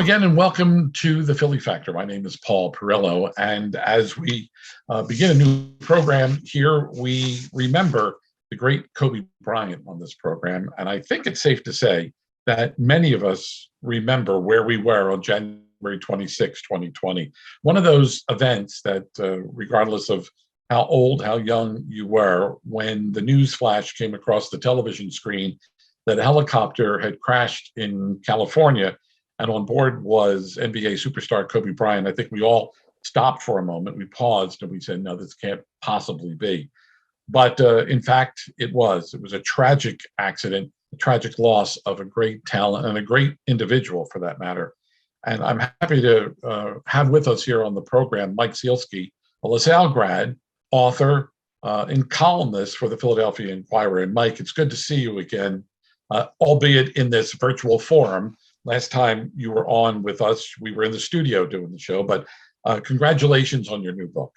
again, and welcome to the Philly Factor. My name is Paul Perillo, and as we begin a new program here, we remember the great Kobe Bryant on this program, and I think it's safe to say that many of us remember where we were on January 26, 2020. One of those events that, regardless of how old, how young you were, when the news flash came across the television screen that a helicopter had crashed in California, and on board was NBA superstar Kobe Bryant. I think we all stopped for a moment. We paused and we said, no, this can't possibly be. But in fact, it was. It was a tragic accident, a tragic loss of a great talent and a great individual for that matter. And I'm happy to have with us here on the program Mike Sielski, a LaSalle grad, author, and columnist for the Philadelphia Inquirer. And Mike, it's good to see you again, albeit in this virtual forum. Last time you were on with us, we were in the studio doing the show, but congratulations on your new book.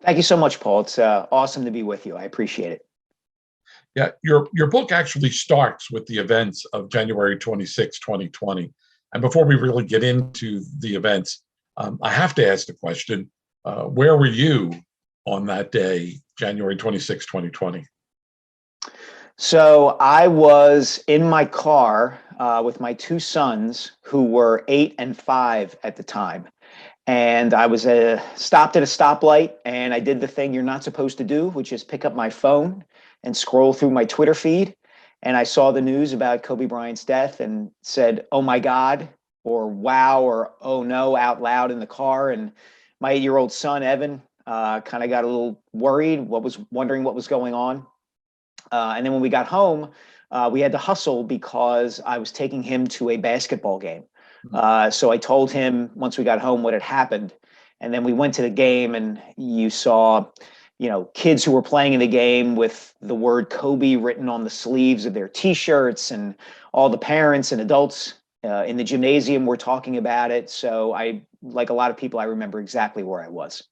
Thank you so much, Paul. It's awesome to be with you. I appreciate it. Yeah, your book actually starts with the events of January 26, 2020. And before we really get into the events, I have to ask the question, where were you on that day, January 26, 2020? So I was in my car with my two sons, who were 8 and 5 at the time. And I was stopped at a stoplight, and I did the thing you're not supposed to do, which is pick up my phone and scroll through my Twitter feed. And I saw the news about Kobe Bryant's death and said, oh my God, or wow, or oh no, out loud in the car. And my 8-year-old son, Evan, kind of got a little worried, wondering what was going on. And then when we got home, we had to hustle because I was taking him to a basketball game. So I told him once we got home what had happened. And then we went to the game, and you saw, kids who were playing in the game with the word Kobe written on the sleeves of their T-shirts, and all the parents and adults in the gymnasium were talking about it. So I, like a lot of people, I remember exactly where I was.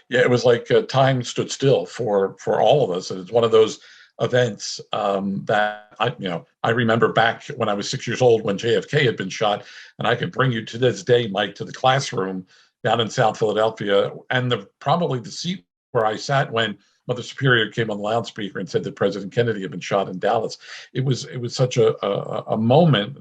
Yeah, it was like time stood still for all of us. And it's one of those events that I remember back when I was 6 years old when JFK had been shot, and I can bring you to this day, Mike, to the classroom down in South Philadelphia, and probably the seat where I sat when Mother Superior came on the loudspeaker and said that President Kennedy had been shot in Dallas. It was such a moment,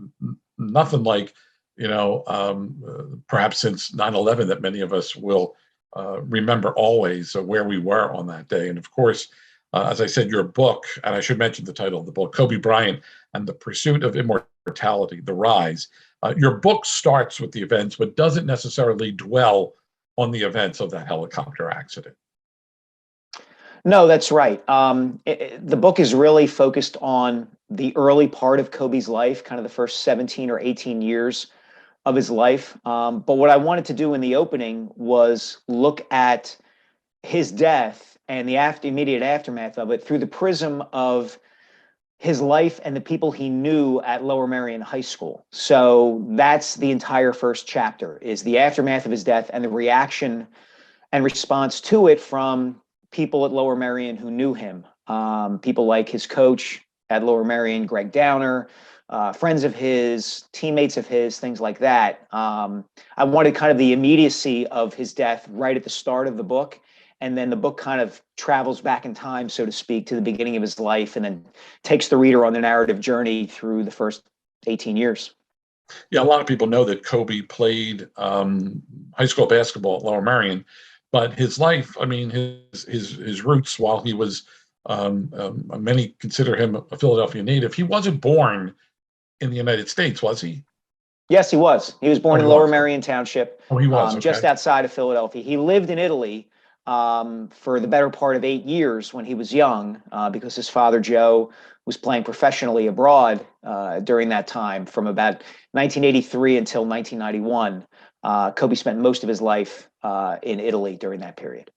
nothing like perhaps since 9/11 that many of us will remember always where we were on that day. And of course, as I said, your book, and I should mention the title of the book, Kobe Bryant and the Pursuit of Immortality, The Rise. Your book starts with the events, but doesn't necessarily dwell on the events of that helicopter accident. No, that's right. The book is really focused on the early part of Kobe's life, kind of the first 17 or 18 years of his life. But what I wanted to do in the opening was look at his death and the immediate aftermath of it through the prism of his life and the people he knew at Lower Merion High School. So that's the entire first chapter, is the aftermath of his death and the reaction and response to it from people at Lower Merion who knew him. People like his coach at Lower Merion, Greg Downer, friends of his, teammates of his, things like that. I wanted kind of the immediacy of his death right at the start of the book. And then the book kind of travels back in time, so to speak, to the beginning of his life, and then takes the reader on the narrative journey through the first 18 years. Yeah, a lot of people know that Kobe played high school basketball at Lower Merion, but his life, I mean, his roots, while he was, many consider him a Philadelphia native, he wasn't born in the United States, was he? Yes, he was. He was born in Lower Merion Township, he was, just outside of Philadelphia. He lived in Italy for the better part of 8 years when he was young, because his father, Joe, was playing professionally abroad during that time from about 1983 until 1991. Kobe spent most of his life in Italy during that period.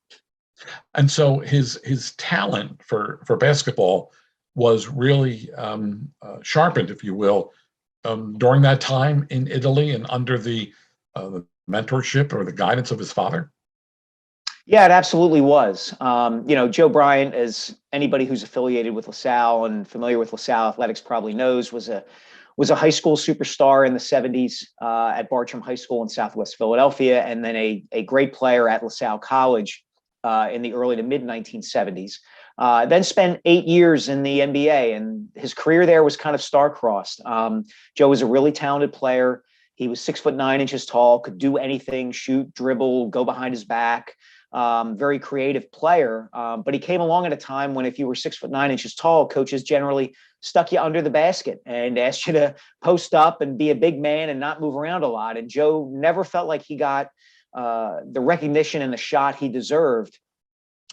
And so his talent for basketball was really sharpened, if you will, during that time in Italy and under the mentorship or the guidance of his father? Yeah, it absolutely was. Joe Bryant, as anybody who's affiliated with LaSalle and familiar with LaSalle athletics probably knows, was was a high school superstar in the 70s at Bartram High School in Southwest Philadelphia, and then a great player at LaSalle College in the early to mid 1970s. Then spent 8 years in the NBA, and his career there was kind of star-crossed. Joe was a really talented player. He was 6'9" tall, could do anything, shoot, dribble, go behind his back. Very creative player. But he came along at a time when if you were 6'9" tall, coaches generally stuck you under the basket and asked you to post up and be a big man and not move around a lot. And Joe never felt like he got the recognition and the shot he deserved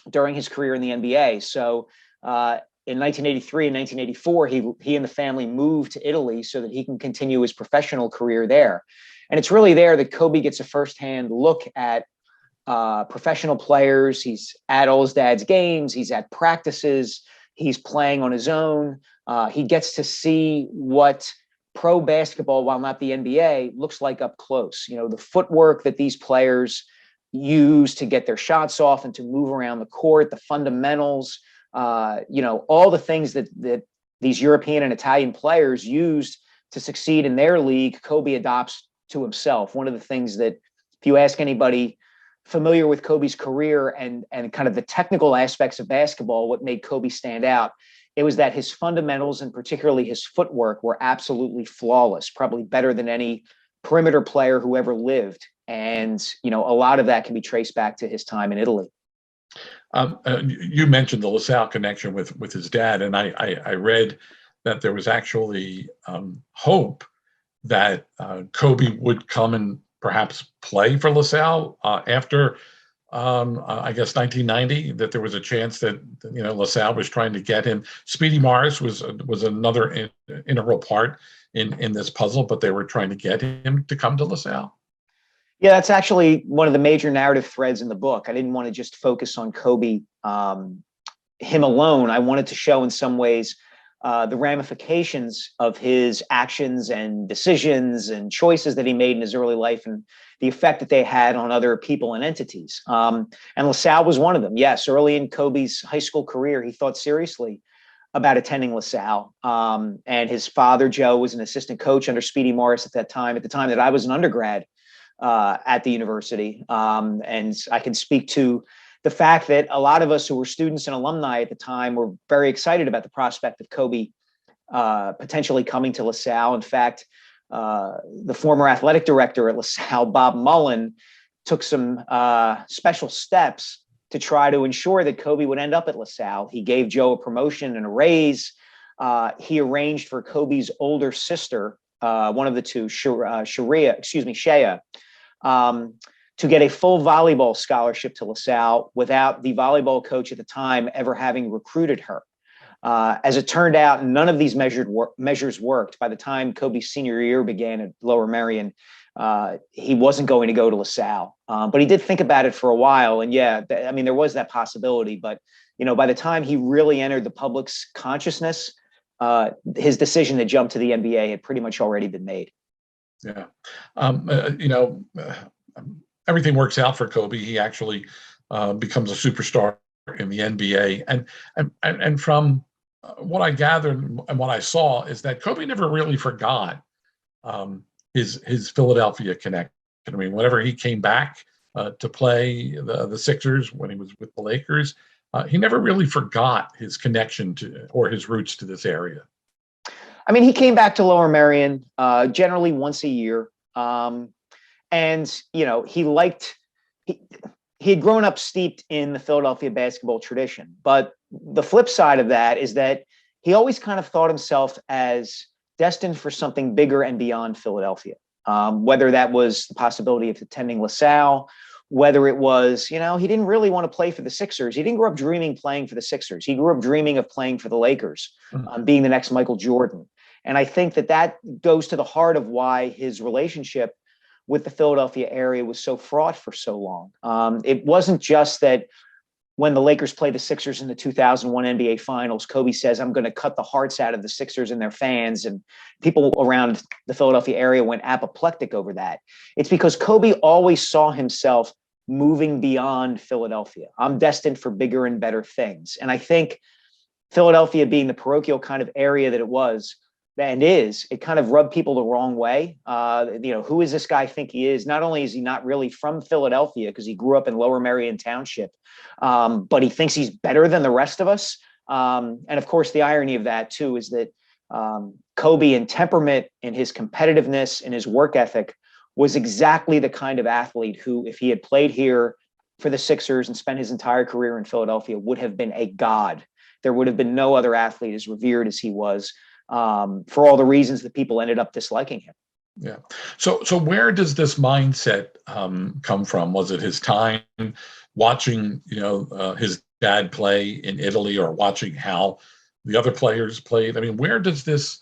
during his career in the NBA. So in 1983 and 1984, he and the family moved to Italy so that he can continue his professional career there. And it's really there that Kobe gets a firsthand look at professional players. He's at all his dad's games. He's at practices. He's playing on his own. He gets to see what pro basketball, while not the NBA, looks like up close. You know, the footwork that these players use to get their shots off and to move around the court, the fundamentals, all the things that these European and Italian players used to succeed in their league, Kobe adopts to himself. One of the things that, if you ask anybody familiar with Kobe's career and kind of the technical aspects of basketball, what made Kobe stand out, it was that his fundamentals and particularly his footwork were absolutely flawless, probably better than any perimeter player who ever lived. And, a lot of that can be traced back to his time in Italy. You mentioned the LaSalle connection with his dad, and I read that there was actually hope that Kobe would come and perhaps play for LaSalle after, I guess, 1990, that there was a chance that, LaSalle was trying to get him. Speedy Morris was another integral part in this puzzle, but they were trying to get him to come to LaSalle. Yeah, that's actually one of the major narrative threads in the book. I didn't want to just focus on Kobe, him alone. I wanted to show in some ways the ramifications of his actions and decisions and choices that he made in his early life and the effect that they had on other people and entities. And LaSalle was one of them. Yes, early in Kobe's high school career, he thought seriously about attending LaSalle. And his father, Joe, was an assistant coach under Speedy Morris at the time that I was an undergrad at the university. And I can speak to the fact that a lot of us who were students and alumni at the time were very excited about the prospect of Kobe potentially coming to LaSalle. In fact, the former athletic director at LaSalle, Bob Mullen, took some special steps to try to ensure that Kobe would end up at LaSalle. He gave Joe a promotion and a raise. He arranged for Kobe's older sister, one of the two, Shea, to get a full volleyball scholarship to LaSalle without the volleyball coach at the time ever having recruited her. As it turned out, none of these measures worked. By the time Kobe's senior year began at Lower Merion, he wasn't going to go to LaSalle. But he did think about it for a while. And there was that possibility. But, by the time he really entered the public's consciousness, his decision to jump to the NBA had pretty much already been made. Yeah. Everything works out for Kobe. He actually becomes a superstar in the NBA. And from what I gathered and what I saw is that Kobe never really forgot his Philadelphia connection. I mean, whenever he came back to play the Sixers when he was with the Lakers, he never really forgot his connection to or his roots to this area. I mean, he came back to Lower Merion generally once a year. And, he had grown up steeped in the Philadelphia basketball tradition. But the flip side of that is that he always kind of thought himself as destined for something bigger and beyond Philadelphia, whether that was the possibility of attending LaSalle, whether it was, he didn't really want to play for the Sixers. He didn't grow up dreaming playing for the Sixers. He grew up dreaming of playing for the Lakers, being the next Michael Jordan. And I think that goes to the heart of why his relationship with the Philadelphia area was so fraught for so long. It wasn't just that when the Lakers played the Sixers in the 2001 NBA Finals, Kobe says, "I'm going to cut the hearts out of the Sixers and their fans." And people around the Philadelphia area went apoplectic over that. It's because Kobe always saw himself moving beyond Philadelphia. I'm destined for bigger and better things. And I think Philadelphia, being the parochial kind of area that it was and it kind of rubbed people the wrong way. Who is this guy think he is? Not only is he not really from Philadelphia because he grew up in Lower Merion Township, but he thinks he's better than the rest of us. And of course, the irony of that too is that Kobe, in temperament, in his competitiveness, in his work ethic, was exactly the kind of athlete who, if he had played here for the Sixers and spent his entire career in Philadelphia, would have been a god. There would have been no other athlete as revered as he was, for all the reasons that people ended up disliking him. Yeah. So where does this mindset come from? Was it his time watching, his dad play in Italy, or watching how the other players played? I mean, where does this?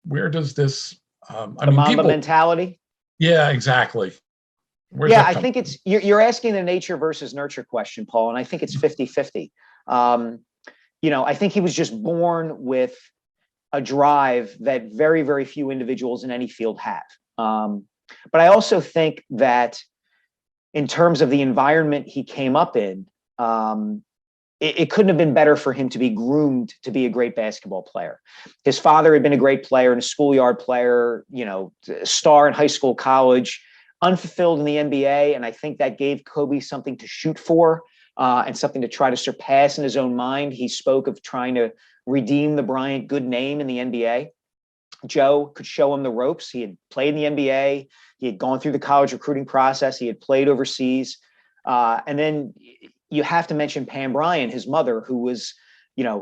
Mamba mentality. Yeah, exactly. I think it's you're asking the nature versus nurture question, Paul, and I think it's 50-50. I think he was just born with a drive that very, very few individuals in any field have. But I also think that in terms of the environment he came up in, it couldn't have been better for him to be groomed to be a great basketball player. His father had been a great player and a schoolyard player, star in high school, college, unfulfilled in the NBA. And I think that gave Kobe something to shoot for, and something to try to surpass in his own mind. He spoke of trying to redeem the Bryant good name in the NBA. Joe could show him the ropes. He had played in the NBA. He had gone through the college recruiting process. He had played overseas. And then you have to mention Pam Bryant, his mother, who was,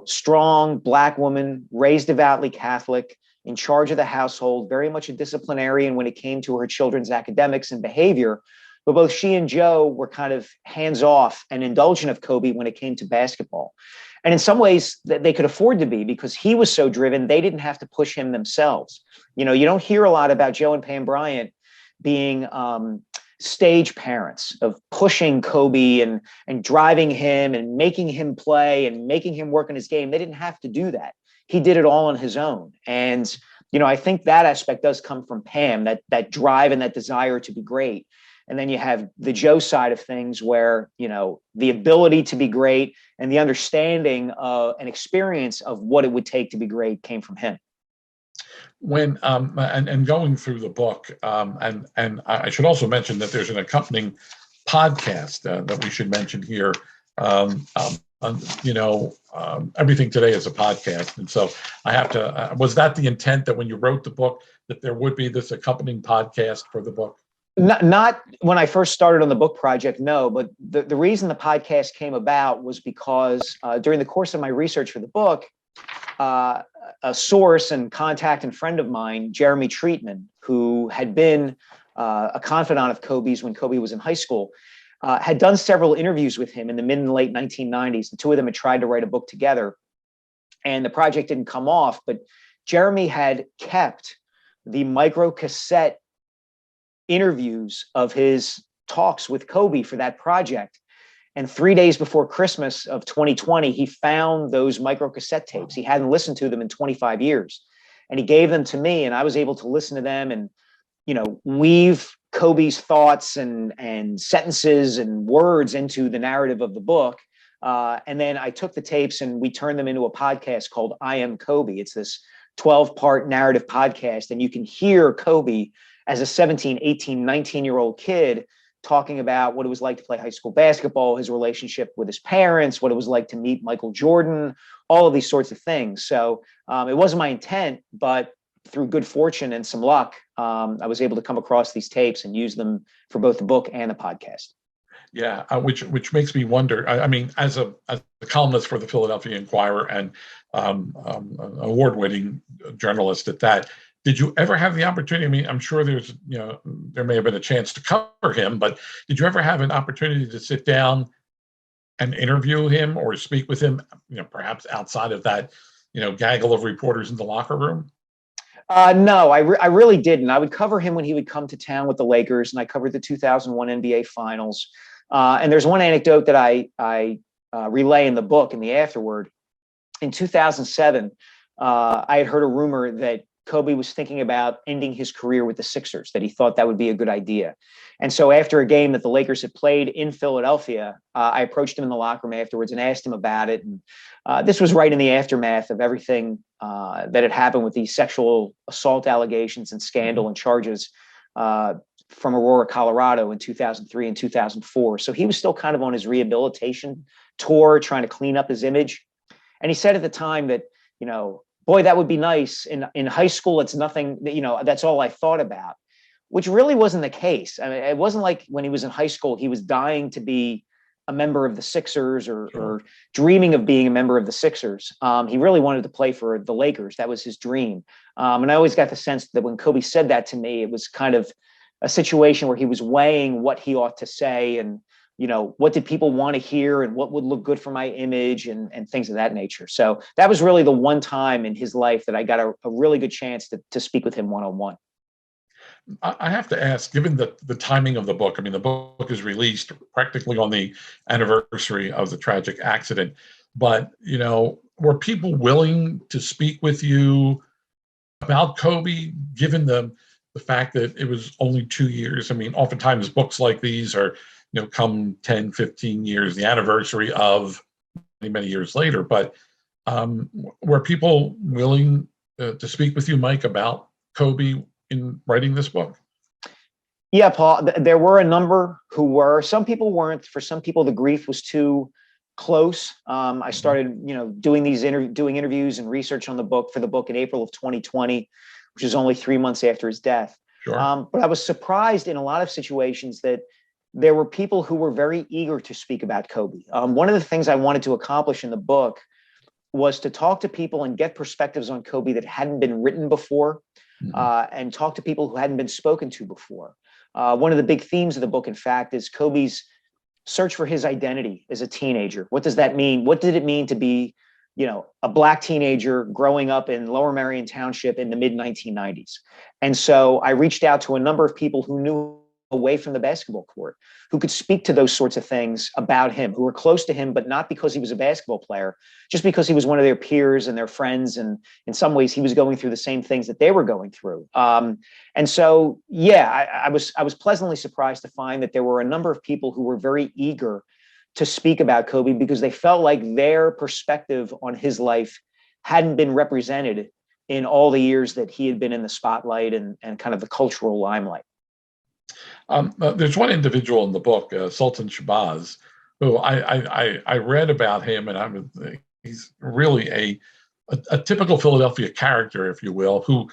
strong Black woman, raised devoutly Catholic, in charge of the household, very much a disciplinarian when it came to her children's academics and behavior. But both she and Joe were kind of hands-off and indulgent of Kobe when it came to basketball. And in some ways they could afford to be, because he was so driven, they didn't have to push him themselves. You don't hear a lot about Joe and Pam Bryant being stage parents, of pushing Kobe and driving him and making him play and making him work on his game. They didn't have to do that. He did it all on his own. And, I think that aspect does come from Pam, that drive and that desire to be great. And then you have the Joe side of things where, the ability to be great and the understanding of an experience of what it would take to be great came from him. When and going through the book, and I should also mention that there's an accompanying podcast that we should mention here. Everything today is a podcast, and so I have to. Was that the intent, that when you wrote the book, that there would be this accompanying podcast for the book? Not when I first started on the book project, no. But the reason the podcast came about was because during the course of my research for the book, a source and contact and friend of mine, Jeremy Treatman, who had been a confidant of Kobe's when Kobe was in high school, had done several interviews with him in the mid and late 1990s. The two of them had tried to write a book together, and the project didn't come off. But Jeremy had kept the micro cassette interviews of his talks with Kobe for that project. And 3 days before Christmas of 2020, he found those micro cassette tapes. He hadn't listened to them in 25 years. And he gave them to me, and I was able to listen to them and, weave Kobe's thoughts and sentences and words into the narrative of the book. And then I took the tapes and we turned them into a podcast called I Am Kobe. It's this 12-part narrative podcast. And you can hear Kobe as a 17, 18, 19-year-old kid talking about what it was like to play high school basketball, his relationship with his parents, what it was like to meet Michael Jordan, all of these sorts of things. So it wasn't my intent, but through good fortune and some luck, I was able to come across these tapes and use them for both the book and the podcast. Yeah, which makes me wonder. I mean, as a columnist for the Philadelphia Inquirer and award-winning journalist at that, did you ever have the opportunity? I mean, I'm sure there may have been a chance to cover him, but did you ever have an opportunity to sit down and interview him or speak with him, perhaps outside of that, gaggle of reporters in the locker room? No, I really didn't. I would cover him when he would come to town with the Lakers, and I covered the 2001 NBA Finals. And there's one anecdote that I relay in the book in the afterword. In 2007, I had heard a rumor that Kobe was thinking about ending his career with the Sixers, that he thought that would be a good idea. And so after a game that the Lakers had played in Philadelphia, I approached him in the locker room afterwards and asked him about it. And this was right in the aftermath of everything that had happened with these sexual assault allegations and scandal and charges from Aurora, Colorado in 2003 and 2004. So he was still kind of on his rehabilitation tour, trying to clean up his image. And he said at the time that, boy, that would be nice. In high school, it's nothing, that's all I thought about, which really wasn't the case. I mean, it wasn't like when he was in high school, he was dying to be a member of the Sixers or dreaming of being a member of the Sixers. He really wanted to play for the Lakers. That was his dream. And I always got the sense that when Kobe said that to me, it was kind of a situation where he was weighing what he ought to say and, what did people want to hear and what would look good for my image and things of that nature. So that was really the one time in his life that I got a really good chance to speak with him one-on-one. I have to ask, given the timing of the book, I mean, the book is released practically on the anniversary of the tragic accident, but, were people willing to speak with you about Kobe, given the fact that it was only 2 years? I mean, oftentimes books like these are, come 10, 15 years, the anniversary of many, many years later, but were people willing to speak with you, Mike, about Kobe in writing this book? Yeah, Paul, there were a number who were. Some people weren't. For some people, the grief was too close. I started, doing interviews and research on the book in April of 2020, which is only 3 months after his death. Sure. But I was surprised in a lot of situations that there were people who were very eager to speak about Kobe. One of the things I wanted to accomplish in the book was to talk to people and get perspectives on Kobe that hadn't been written before. And talk to people who hadn't been spoken to before. One of the big themes of the book, in fact, is Kobe's search for his identity as a teenager. What does that mean? What did it mean to be, a Black teenager growing up in Lower Merion Township in the mid 1990s? And so I reached out to a number of people who knew away from the basketball court, who could speak to those sorts of things about him, who were close to him, but not because he was a basketball player, just because he was one of their peers and their friends. And in some ways, he was going through the same things that they were going through. And so, I was pleasantly surprised to find that there were a number of people who were very eager to speak about Kobe because they felt like their perspective on his life hadn't been represented in all the years that he had been in the spotlight and kind of the cultural limelight. There's one individual in the book, Sultan Shabazz, who I read about him, and he's really a typical Philadelphia character, if you will, who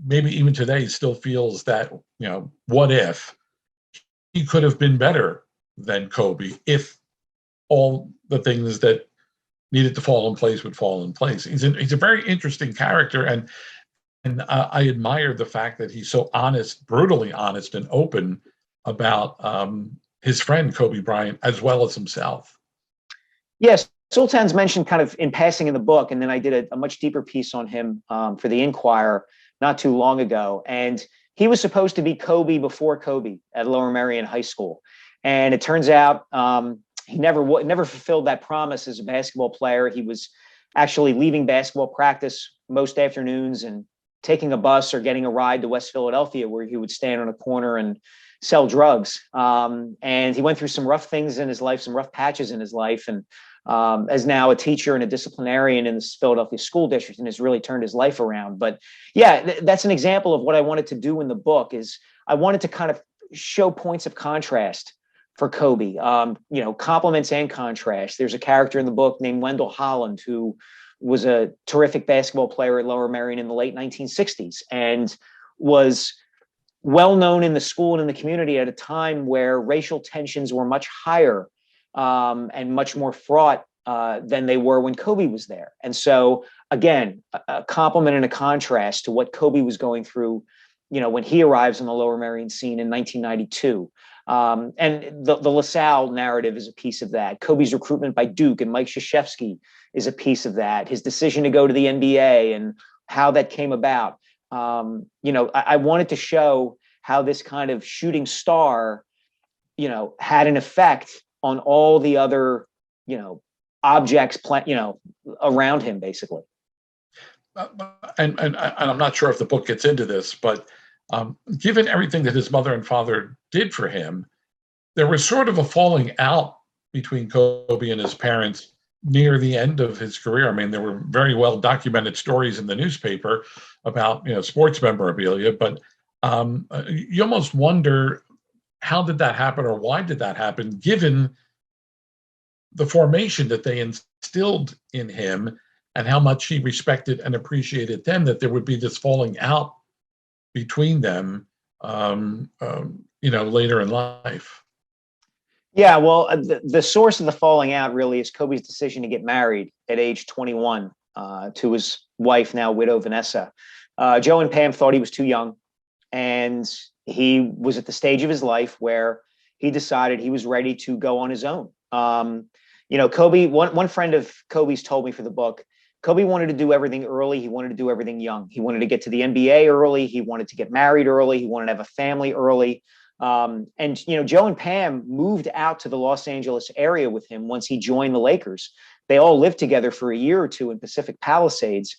maybe even today still feels that, what if he could have been better than Kobe if all the things that needed to fall in place would fall in place. He's a very interesting character, and I admire the fact that he's so honest, brutally honest and open about his friend Kobe Bryant as well as himself. Yes, Sultan's mentioned kind of in passing in the book, and then I did a much deeper piece on him for the Inquirer not too long ago. And he was supposed to be Kobe before Kobe at Lower Merion High School, and it turns out he never fulfilled that promise as a basketball player. He was actually leaving basketball practice most afternoons and taking a bus or getting a ride to West Philadelphia, where he would stand on a corner and sell drugs. And he went through some rough things in his life, some rough patches in his life. And as now a teacher and a disciplinarian in the Philadelphia school district, and has really turned his life around. But that's an example of what I wanted to do in the book. Is I wanted to kind of show points of contrast for Kobe, compliments and contrast. There's a character in the book named Wendell Holland, who was a terrific basketball player at Lower Merion in the late 1960s and was well known in the school and in the community at a time where racial tensions were much higher and much more fraught than they were when Kobe was there. And so, again, a compliment and a contrast to what Kobe was going through, when he arrives on the Lower Merion scene in 1992. And the LaSalle narrative is a piece of that. Kobe's recruitment by Duke and Mike Sielski is a piece of that. His decision to go to the NBA and how that came about. I wanted to show how this kind of shooting star, had an effect on all the other, objects, around him, basically. And I'm not sure if the book gets into this, but given everything that his mother and father did for him, there was sort of a falling out between Kobe and his parents near the end of his career. I mean, there were very well documented stories in the newspaper about sports memorabilia, but you almost wonder, how did that happen, or why did that happen, given the formation that they instilled in him and how much he respected and appreciated them, that there would be this falling out between them, later in life. Yeah, well, the source of the falling out really is Kobe's decision to get married at age 21 to his wife, now widow Vanessa. Joe and Pam thought he was too young, and he was at the stage of his life where he decided he was ready to go on his own. Kobe, one friend of Kobe's told me for the book, Kobe wanted to do everything early. He wanted to do everything young. He wanted to get to the NBA early. He wanted to get married early. He wanted to have a family early. Joe and Pam moved out to the Los Angeles area with him once he joined the Lakers. They all lived together for a year or two in Pacific Palisades.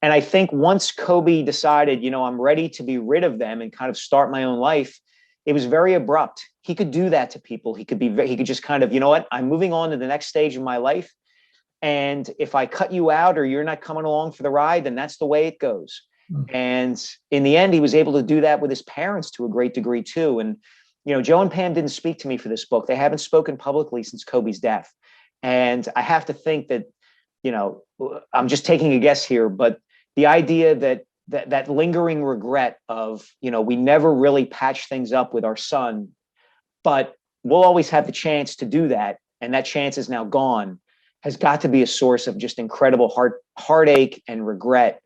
And I think once Kobe decided, I'm ready to be rid of them and kind of start my own life, it was very abrupt. He could do that to people. He could just kind of, I'm moving on to the next stage of my life. And if I cut you out or you're not coming along for the ride, then that's the way it goes. And in the end, he was able to do that with his parents to a great degree too. And, Joe and Pam didn't speak to me for this book. They haven't spoken publicly since Kobe's death. And I have to think that, I'm just taking a guess here, but the idea that lingering regret of, we never really patched things up with our son, but we'll always have the chance to do that. And that chance is now gone, has got to be a source of just incredible heartache and regret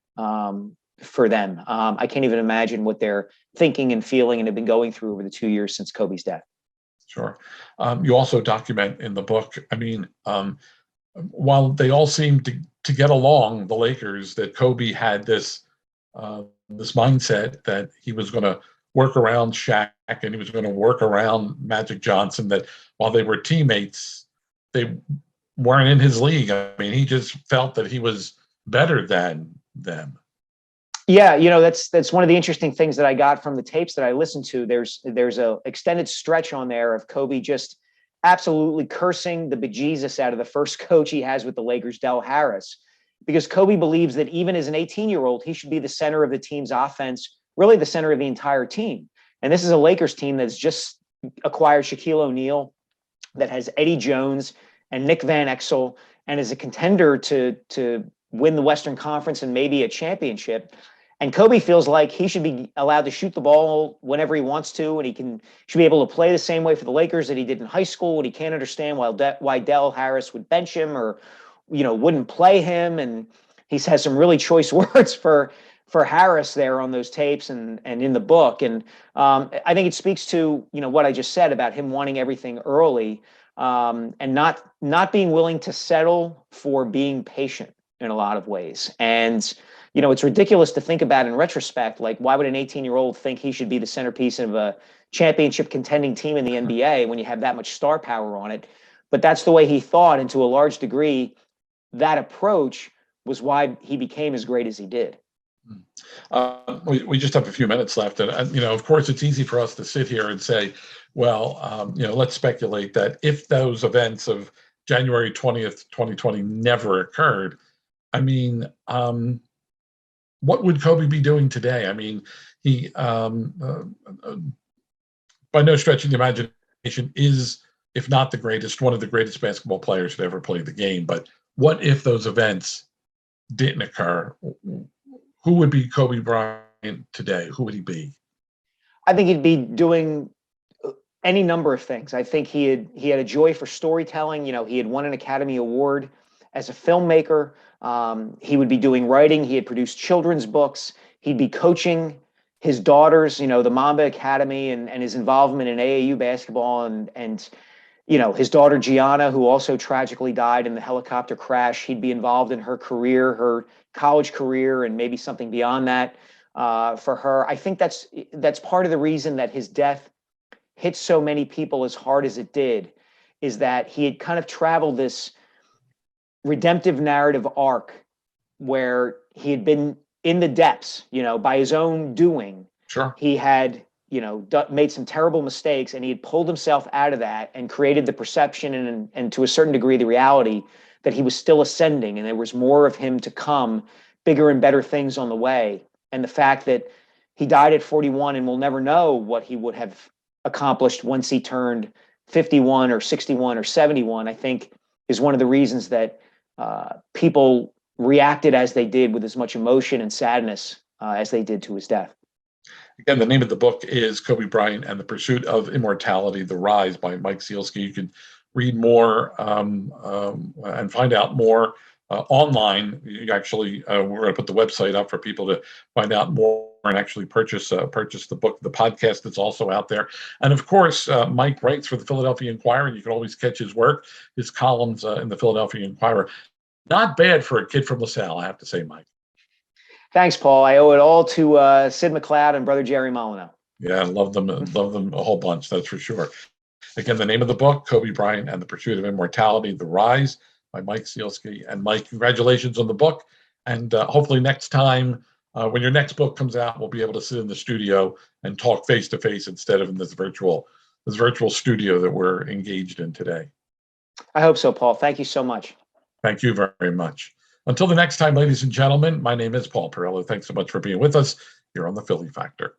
for them. I can't even imagine what they're thinking and feeling and have been going through over the 2 years since Kobe's death. Sure. You also document in the book, while they all seemed to get along, the Lakers, that Kobe had this mindset that he was going to work around Shaq and he was going to work around Magic Johnson, that while they were teammates, they weren't in his league. I mean, he just felt that he was better than them. Yeah, that's one of the interesting things that I got from the tapes that I listened to. There's a extended stretch on there of Kobe just absolutely cursing the bejesus out of the first coach he has with the Lakers, Del Harris, because Kobe believes that even as an 18-year-old, he should be the center of the team's offense, really the center of the entire team. And this is a Lakers team that's just acquired Shaquille O'Neal, that has Eddie Jones and Nick Van Exel, and is a contender to win the Western Conference and maybe a championship. And Kobe feels like he should be allowed to shoot the ball whenever he wants to, and should be able to play the same way for the Lakers that he did in high school. And he can't understand why Del Harris would bench him or, wouldn't play him. And he has some really choice words for Harris there on those tapes and in the book. And I think it speaks to, what I just said about him wanting everything early, and not being willing to settle for being patient in a lot of ways. And it's ridiculous to think about in retrospect, like, why would an 18-year-old think he should be the centerpiece of a championship contending team in the NBA when you have that much star power on it? But that's the way he thought. And to a large degree, that approach was why he became as great as he did. We just have a few minutes left. And, of course, it's easy for us to sit here and say, well, let's speculate that if those events of January 20th, 2020 never occurred, what would Kobe be doing today? I mean, he, by no stretch of the imagination, is, if not the greatest, one of the greatest basketball players to ever play the game. But what if those events didn't occur? Who would be Kobe Bryant today? Who would he be? I think he'd be doing any number of things. I think he had a joy for storytelling. He had won an Academy Award as a filmmaker. He would be doing writing. He had produced children's books. He'd be coaching his daughters, the Mamba Academy and his involvement in AAU basketball and his daughter Gianna, who also tragically died in the helicopter crash. He'd be involved in her career, her college career, and maybe something beyond that for her. I think that's part of the reason that his death hit so many people as hard as it did, is that he had kind of traveled this redemptive narrative arc where he had been in the depths, by his own doing. Sure. He had, made some terrible mistakes, and he had pulled himself out of that and created the perception and to a certain degree, the reality that he was still ascending and there was more of him to come, bigger and better things on the way. And the fact that he died at 41 and we'll never know what he would have accomplished once he turned 51 or 61 or 71, I think is one of the reasons that people reacted as they did with as much emotion and sadness as they did to his death. Again, the name of the book is Kobe Bryant and the Pursuit of Immortality, The Rise by Mike Sielski. You can read more and find out more online. You actually, we're going to put the website up for people to find out more and actually purchase the book. The podcast that's also out there. And of course, Mike writes for the Philadelphia Inquirer, and you can always catch his work, his columns in the Philadelphia Inquirer. Not bad for a kid from LaSalle, I have to say, Mike. Thanks, Paul. I owe it all to Sid McLeod and brother Jerry Molyneux. Yeah, I love them a whole bunch, that's for sure. Again, the name of the book, Kobe Bryant and the Pursuit of Immortality, The Rise by Mike Sielski. And Mike, congratulations on the book. And hopefully next time, when your next book comes out, we'll be able to sit in the studio and talk face to face instead of in this virtual studio that we're engaged in today. I hope so, Paul. Thank you so much. Thank you very much. Until the next time, ladies and gentlemen, my name is Paul Perello. Thanks so much for being with us here on the Philly Factor.